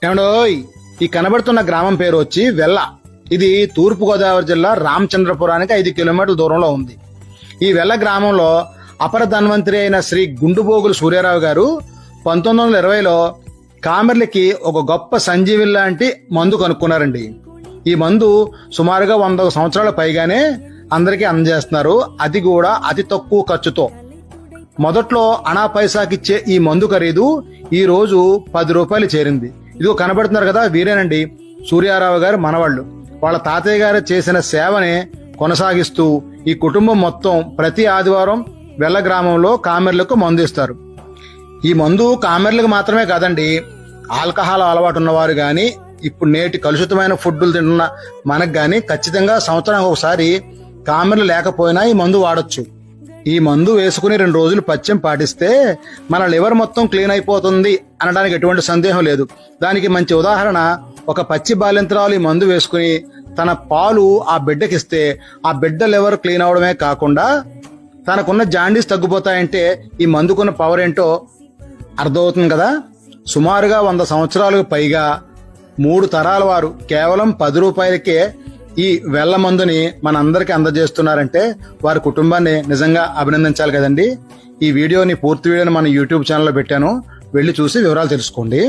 ఏమండోయ్, ఈ కనబడుతున్న గ్రామం పేరు వచ్చి వెల్ల. ఇది తూర్పు గోదావరి జిల్లా రామచంద్రపురానికి 5 కిలోమీటర్ల దూరంలో ఉంది. ఈ వెల్ల గ్రామంలో అపర ధన్వంతరి అయిన శ్రీ గుండుబోగులు సూర్యారావు గారు 1920లో కామెర్లకి ఒక గొప్ప సంజీవి లాంటి మందు కనుక్కున్నారండి. ఈ మందు సుమారుగా 100 సంవత్సరాల పైగానే అందరికీ అందజేస్తున్నారు, అది కూడా అతి తక్కువ ఖర్చుతో. మొదట్లో అనా పైసాకిచ్చే ఈ మందు ఖరీదు ఈ రోజు 10 రూపాయలు చేరింది. ఇదిగో కనబడుతున్నారు కదా, వీరేనండి సూర్యారావు గారు మనవాళ్ళు. వాళ్ళ తాతయ్య గారు చేసిన సేవనే కొనసాగిస్తూ ఈ కుటుంబం మొత్తం ప్రతి ఆదివారం వెల్ల గ్రామంలో కామెర్లకు మందు ఇస్తారు. ఈ మందు కామెర్లకు మాత్రమే కాదండి, ఆల్కహాల్ అలవాటు ఉన్నవారు గాని, ఇప్పుడు నేటి కలుషితమైన ఫుడ్లు తింటున్న మనకు గాని ఖచ్చితంగా సంవత్సరానికి ఒకసారి కామెర్లు లేకపోయినా ఈ మందు వాడొచ్చు. ఈ మందు వేసుకుని 2 రోజులు పథ్యం పాటిస్తే మన లివర్ మొత్తం క్లీన్ అయిపోతుంది అనడానికి ఎటువంటి సందేహం లేదు. దానికి మంచి ఉదాహరణ, ఒక పచ్చి బాలింతరాలు ఈ మందు వేసుకుని తన పాలు ఆ బిడ్డకిస్తే ఆ బిడ్డ లివర్ క్లీన్ అవడమే కాకుండా తనకున్న జాండీస్ తగ్గిపోతాయంటే ఈ మందుకున్న పవర్ ఏంటో అర్థమవుతుంది కదా. సుమారుగా 100 సంవత్సరాలకు పైగా 3 తరాల వారు కేవలం 10 రూపాయలకే ఈ వెల్ల మందుని మనందరికీ అందజేస్తున్నారంటే వారి కుటుంబాన్ని నిజంగా అభినందించాలి కదండి. ఈ వీడియోని పూర్తి వీడియోని మన యూట్యూబ్ ఛానల్లో పెట్టాను, వెళ్ళి చూసి వివరాలు తెలుసుకోండి.